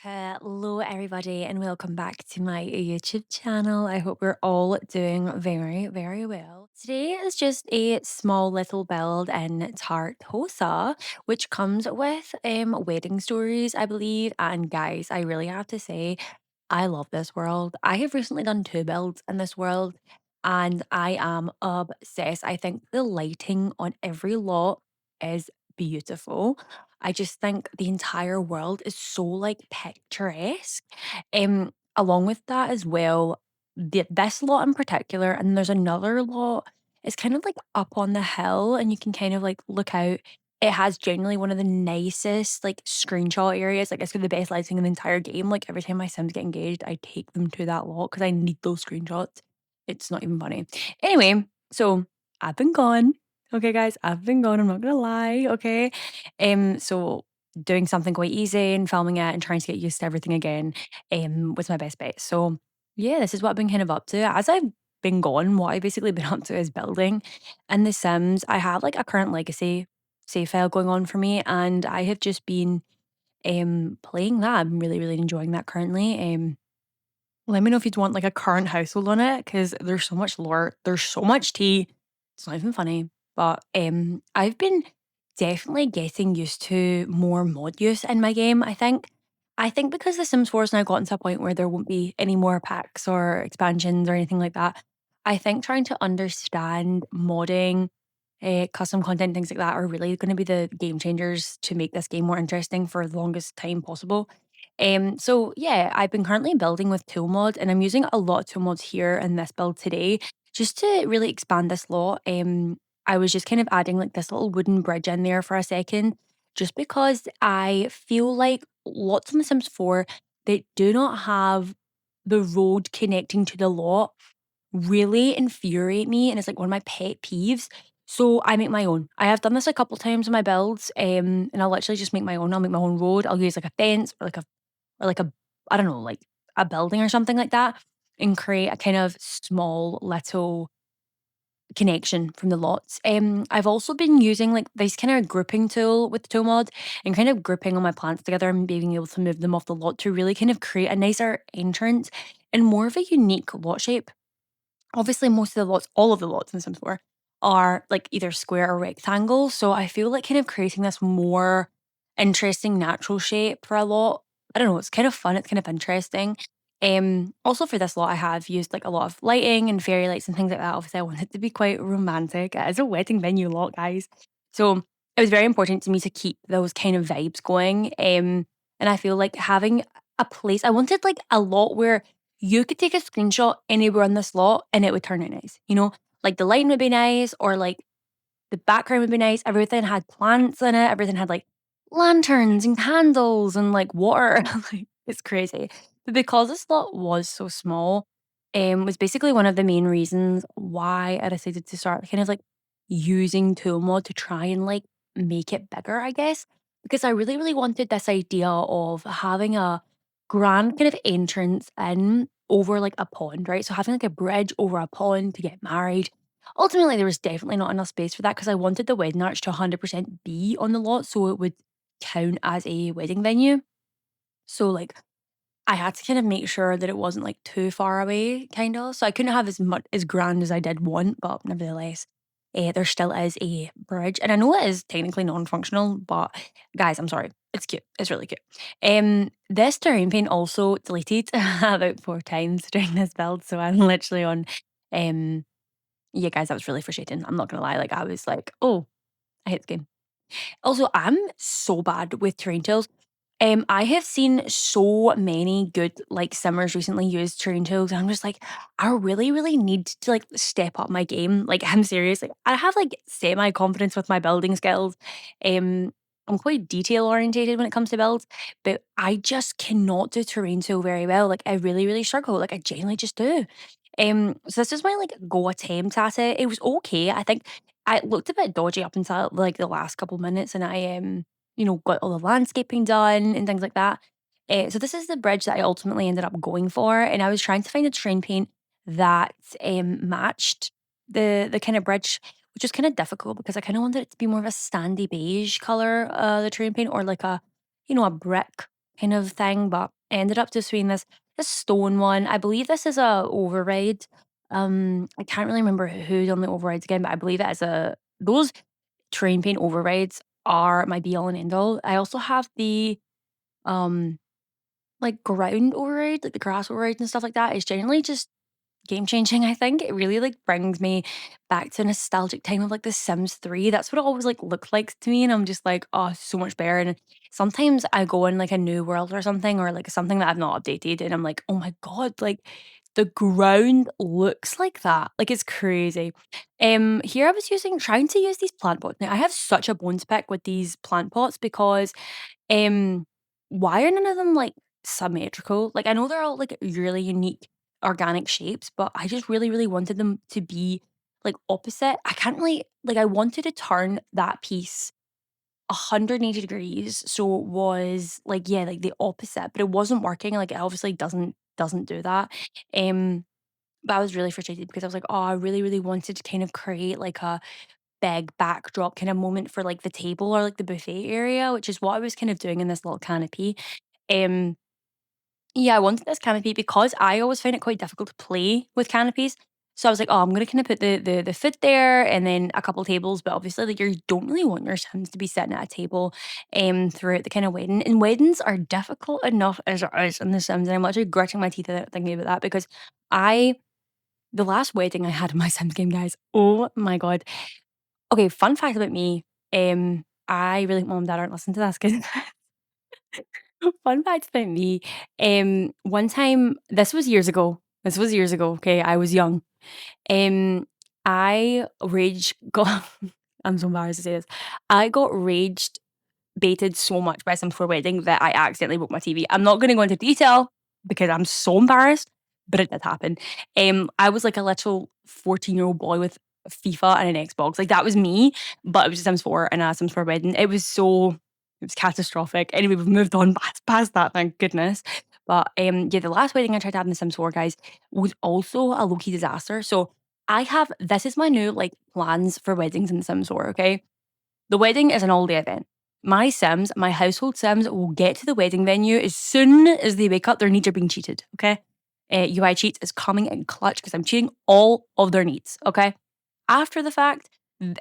Hello, everybody, and welcome back to my YouTube channel. I hope we're all doing very, very well. Today is just a small little build in Tartosa, which comes with wedding stories, I believe. And guys, I really have to say, I love this world. I have recently done two builds in this world, and I am obsessed. I think the lighting on every lot is beautiful. I just think the entire world is so like picturesque. Along with that as well, this lot in particular, and there's another lot. It's kind of like up on the hill, and you can kind of like look out. It has generally one of the nicest like screenshot areas. Like it's got the best lighting in the entire game. Like every time my Sims get engaged, I take them to that lot because I need those screenshots. It's not even funny. Anyway, so I've been gone. Okay, guys, I've been gone. I'm not gonna lie. Okay. So doing something quite easy and filming it and trying to get used to everything again was my best bet. So yeah, this is what I've been kind of up to. As I've been gone, what I've basically been up to is building. In The Sims, I have like a current legacy save file going on for me, and I have just been playing that. I'm really, really enjoying that currently. Let me know if you'd want like a current household on it because there's so much lore, there's so much tea. It's not even funny. But I've been definitely getting used to more mod use in my game, I think. I think because The Sims 4 has now gotten to a point where there won't be any more packs or expansions or anything like that. I think trying to understand modding, custom content, things like that are really going to be the game changers to make this game more interesting for the longest time possible. So yeah, I've been currently building with tool mod and I'm using a lot of tool mods here in this build today just to really expand this lot. I was just kind of adding like this little wooden bridge in there for a second, just because I feel like lots of The Sims 4 they do not have the road connecting to the lot really infuriate me, and it's like one of my pet peeves. So I make my own. I have done this a couple times in my builds, and I'll literally just make my own. I'll make my own road. I'll use like a fence or like a I don't know, like a building or something like that, and create a kind of small little connection from the lots. I've also been using like this kind of grouping tool with the tool mod and kind of grouping all my plants together and being able to move them off the lot to really kind of create a nicer entrance and more of a unique lot shape. Obviously, most of the lots, all of the lots in Sims 4 are like either square or rectangle. So I feel like kind of creating this more interesting natural shape for a lot. I don't know, it's kind of fun, it's kind of interesting. Also for this lot, I have used like a lot of lighting and fairy lights and things like that. Obviously, I want it to be quite romantic. It is a wedding venue lot, guys. So it was very important to me to keep those kind of vibes going. And I feel like having a place, I wanted like a lot where you could take a screenshot anywhere on this lot and it would turn out nice. Like the lighting would be nice or like the background would be nice. Everything had plants in it. Everything had like lanterns and candles and like water. Like it's crazy. But because this lot was so small, was basically one of the main reasons why I decided to start kind of like using tool mod to try and like make it bigger, I guess. Because I really, really wanted this idea of having a grand kind of entrance in over like a pond, right? So having like a bridge over a pond to get married. Ultimately, there was definitely not enough space for that because I wanted the wedding arch to 100% be on the lot so it would count as a wedding venue. So, like, I had to kind of make sure that it wasn't like too far away, kind of. So I couldn't have as much as grand as I did want, but nevertheless, there still is a bridge, and I know it is technically non-functional, but guys, I'm sorry, it's cute. It's really cute. This terrain paint also deleted about 4 times during this build, so I'm literally on. Yeah, guys, that was really frustrating. I'm not gonna lie. Like I was like, oh, I hate the game. Also, I'm so bad with terrain tools. I have seen so many good like simmers recently use terrain tools, and I'm just like, I really, really need to like step up my game. Like, I'm serious. Like, I have like semi confidence with my building skills. Um, I'm quite detail orientated when it comes to builds, but I just cannot do terrain tool very well. Like, I really, really struggle. Like, I genuinely just do. So this is my like go attempt at it. It was okay. I think I looked a bit dodgy up until like the last couple minutes, and I got all the landscaping done and things like that. So this is the bridge that I ultimately ended up going for, and I was trying to find a terrain paint that matched the kind of bridge, which was kind of difficult because I kind of wanted it to be more of a sandy beige color, the terrain paint, or like a brick. kind of thing, but I ended up just doing this stone one. I believe this is a override. I can't really remember who's on the overrides again, but I believe it is a those terrain paint overrides are my be all and end all. I also have the um like ground override, like the grass overrides and stuff like that. It's generally just game changing, I think. It really, like, brings me back to a nostalgic time of, like, The Sims 3. That's what it always, like, looked like to me, and I'm just like, "Oh, so much better," and sometimes I go in, like, a new world or something, or, like, something that I've not updated, and I'm like, "Oh my god," like, the ground looks like that. Like, it's crazy. Here I was trying to use these plant pots. Now, I have such a bone to pick with these plant pots because um, why are none of them, like, symmetrical? Like, I know they're all, like, really unique organic shapes, but I just really, really wanted them to be, like, opposite. I can't really like, I wanted to turn that piece 180 degrees, so it was, like, yeah, like, the opposite, but it wasn't working, like, it obviously doesn't do that. Um, but I was really frustrated because I was like, "Oh, I really, really wanted to kind of create, like, a big backdrop kind of moment for, like, the table or, like, the buffet area," which is what I was kind of doing in this little canopy. Um, yeah, I wanted this canopy because I always find it quite difficult to play with canopies. So I was like, "Oh, I'm gonna kinda put the foot there and then a couple tables," but obviously, like, you don't really want your Sims to be sitting at a table, throughout the kinda wedding, and weddings are difficult enough as it is in The Sims, and I'm actually gritting my teeth out thinking about that because I the last wedding I had in my Sims game, guys, oh my god. Okay, fun fact about me, I really hope mom and dad aren't listening to this 'cause fun fact about me, one time this was years ago, okay, I was young, um, I rage got I'm so embarrassed to say this. I got raged baited so much by some poor wedding that I accidentally broke my TV. I'm not gonna go into detail because I'm so embarrassed, but it did happen. I was like a little 14-year-old boy with FIFA and an Xbox. Like that was me, but it was a Sims 4 and a Sims 4 wedding. It was catastrophic. Anyway, we've moved on past that, thank goodness. But yeah, the last wedding I tried to have in The Sims 4, guys, was also a low-key disaster. So this is my new like plans for weddings in The Sims 4, okay? The wedding is an all-day event. My Sims, my household Sims, will get to the wedding venue as soon as they wake up. Their needs are being cheated, okay? UI Cheats is coming in clutch because I'm cheating all of their needs, okay? After the fact,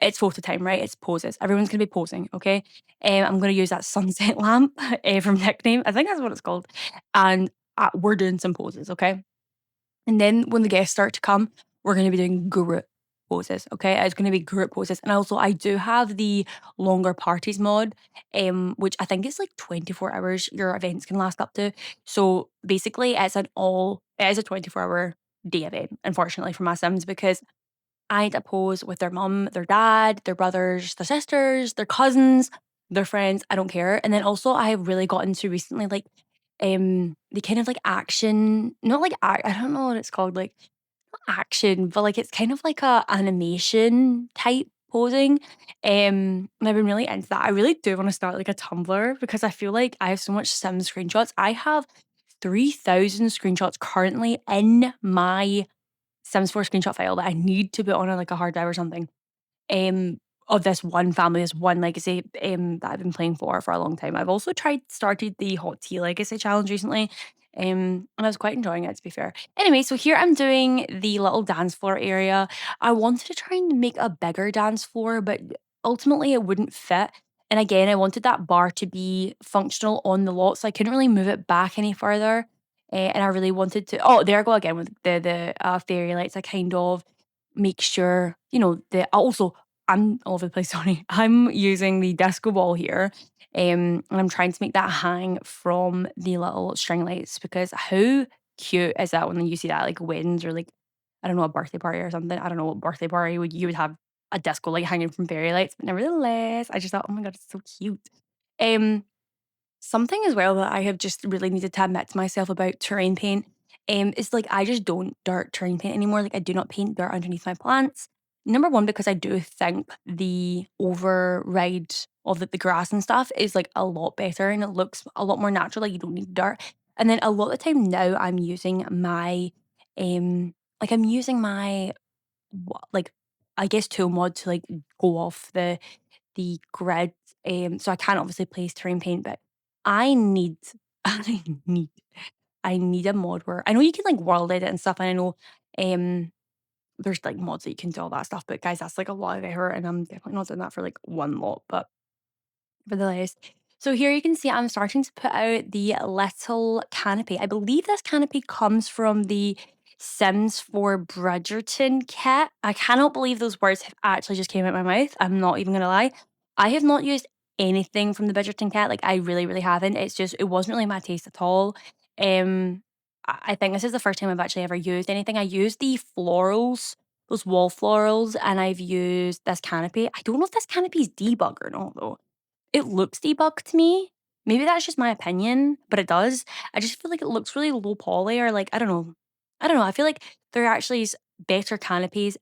it's photo time, right? It's poses. Everyone's gonna be posing, okay? I'm gonna use that sunset lamp from Nickname. I think that's what it's called. And we're doing some poses, okay? And then when the guests start to come, we're gonna be doing group poses, okay? It's gonna be group poses. And also I do have the longer parties mod, which I think is like 24 hours your events can last up to. So basically it is a 24-hour day event, unfortunately for my Sims, because I had to pose with their mum, their dad, their brothers, their sisters, their cousins, their friends, I don't care. And then also I have really got into recently like the kind of like action, not like I don't know what it's called, like not action, but like it's kind of like a animation type posing. And I've been really into that. I really do want to start like a Tumblr because I feel like I have so much Sims screenshots. I have 3,000 screenshots currently in my Sims 4 screenshot file that I need to put on a, like a hard drive or something um, of this one family, this one legacy, that I've been playing for a long time. I've also started the Hot Tea Legacy challenge recently, and I was quite enjoying it, to be fair. Anyway, so here I'm doing the little dance floor area. I wanted to try and make a bigger dance floor, but ultimately it wouldn't fit. And again, I wanted that bar to be functional on the lot, so I couldn't really move it back any further. And I really wanted to. Oh, there I go again with the fairy lights. I kind of make sure, the also I'm all over the place, sorry. I'm using the disco ball here, and I'm trying to make that hang from the little string lights because how cute is that when you see that at, like, weddings or, like, I don't know, a birthday party or something. I don't know what birthday party you would have a disco light hanging from fairy lights, but nevertheless, I just thought, "Oh my god, it's so cute." Um Something as well that I have just really needed to admit to myself about terrain paint, is like I just don't dirt terrain paint anymore. Like I do not paint dirt underneath my plants. Number one, because I do think the override of the grass and stuff is like a lot better and it looks a lot more natural. Like you don't need dirt. And then a lot of the time now I'm using I'm using my like I guess tool mod to like go off the grid. So I can't obviously place terrain paint, but I need I need I need a mod where I know you can, like, world edit and stuff, and I know, um, there's, like, mods that you can do all that stuff, but guys, that's, like, a lot of effort, and I'm definitely not doing that for, like, one lot, but for the list. So here you can see I'm starting to put out the little canopy. I believe this canopy comes from the Sims 4 Bridgerton kit. I cannot believe those words have actually just came out my mouth. I'm not even gonna lie. I have not used anything from the Bridgerton kit. Like I really, really haven't. It's just it wasn't really my taste at all. I think this is the first time I've actually ever used anything. I used the florals, those wall florals, and I've used this canopy. I don't know if this canopy is debug or not though. It looks debugged to me. Maybe that's just my opinion, but it does. I just feel like it looks really low poly or like, I don't know. I don't know. I feel like there actually is better canopies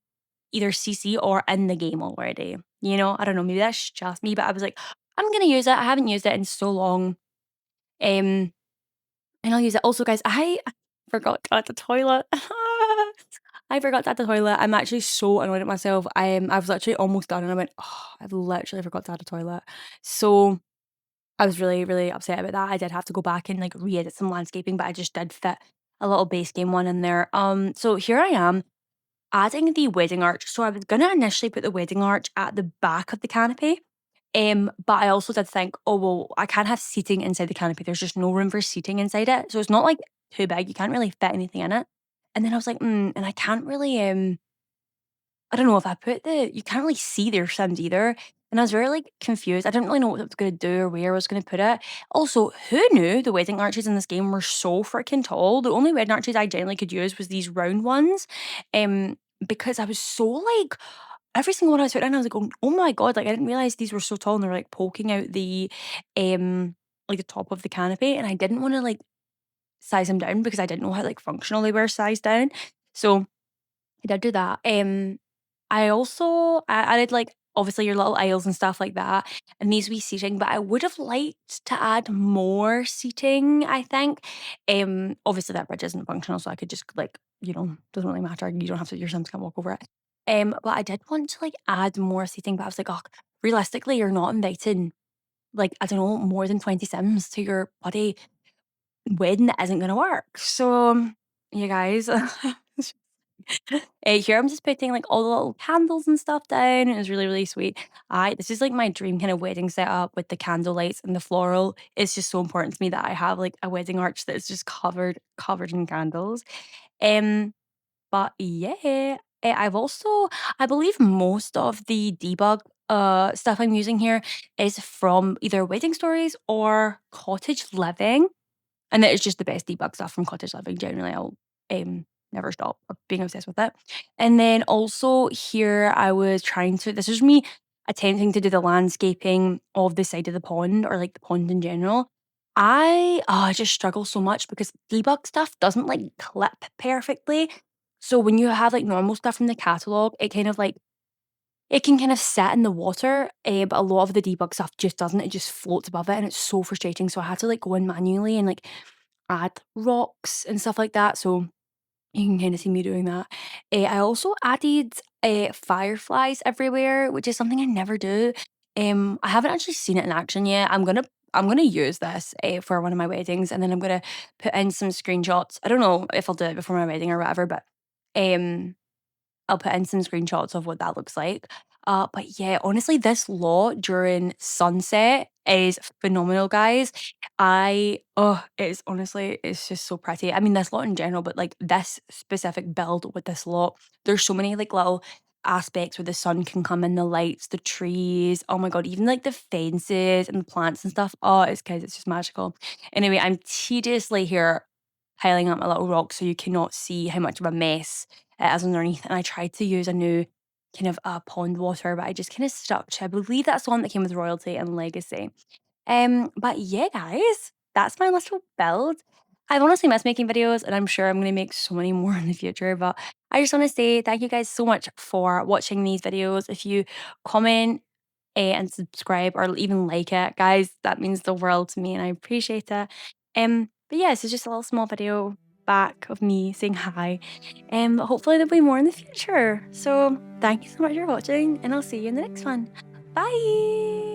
either CC or in the game already. You know, I don't know. Maybe that's just me, but I was like, I'm going to use it. I haven't used it in so long. Um, and I'll use it. Also, guys, I forgot to add the toilet. I forgot to add the toilet. I'm actually so annoyed at myself. I was literally almost done and I went, oh, I've literally forgot to add a toilet. So I was really, really upset about that. I did have to go back and like re-edit some landscaping, but I just did fit a little base game one in there. So here I am adding the wedding arch. So I was gonna initially put the wedding arch at the back of the canopy. But I also did think, oh well, I can't have seating inside the canopy. There's just no room for seating inside it. So it's not like too big. You can't really fit anything in it. And then I was like, and I can't really I don't know if I put the you can't really see their Sims either. And I was very like confused. I didn't really know what I was gonna do or where I was gonna put it. Also, who knew the wedding arches in this game were so freaking tall? The only wedding arches I generally could use was these round ones. Because I was so like every single one I was putting in, I was like, oh my god, like I didn't realize these were so tall and they're like poking out like the top of the canopy. And I didn't want to like size them down because I didn't know how like functional they were sized down. So I did do that. I added like obviously your little aisles and stuff like that, and these wee seating. But I would have liked to add more seating. I think. Obviously that bridge isn't functional, so I could just like doesn't really matter. You don't have to. Your Sims can't walk over it. But I did want to like add more seating, but I was like, oh, realistically, you're not inviting like I don't know more than 20 Sims to your bloody wedding that isn't going to work. So, you guys. Here I'm just putting like all the little candles and stuff down. It was really, really sweet. I This is like my dream kind of wedding setup with the candle lights and the floral. It's just so important to me that I have like a wedding arch that is just covered in candles. Um, but yeah, I've also I believe most of the debug stuff I'm using here is from either wedding stories or cottage living. And that is just the best debug stuff from cottage living. Generally, I'll never stop being obsessed with it. And then also here, I was trying to. This is me attempting to do the landscaping of the side of the pond or like the pond in general. I just struggle so much because debug stuff doesn't like clip perfectly. So when you have like normal stuff from the catalog, it kind of like it can kind of sit in the water, but a lot of the debug stuff just doesn't. It just floats above it, and it's so frustrating. So I had to like go in manually and like add rocks and stuff like that, so you can kinda see me doing that. I also added, fireflies everywhere, which is something I never do. I haven't actually seen it in action yet. I'm gonna use this, for one of my weddings, and then I'm gonna put in some screenshots. I don't know if I'll do it before my wedding or whatever, but, um I'll put in some screenshots of what that looks like. But yeah, honestly, this lot during sunset is phenomenal, guys. It's honestly, it's just so pretty. I mean, this lot in general, but like this specific build with this lot, there's so many like little aspects where the sun can come in, the lights, the trees. Oh my god, even like the fences and the plants and stuff. Oh, it's guys, it's just magical. Anyway, I'm tediously here piling up my little rocks so you cannot see how much of a mess it is underneath. And I tried to use a new kind of pond water, but I just kind of stuck to, I believe that's the one that came with royalty and legacy. But yeah, guys, that's my little build. I've honestly missed making videos, and I'm sure I'm going to make so many more in the future. But I just want to say thank you guys so much for watching these videos. If you comment and subscribe or even like it, guys, that means the world to me, and I appreciate it. But yeah, this is just a little small video back of me saying hi. Hopefully there'll be more in the future. So thank you so much for watching, and I'll see you in the next one. Bye.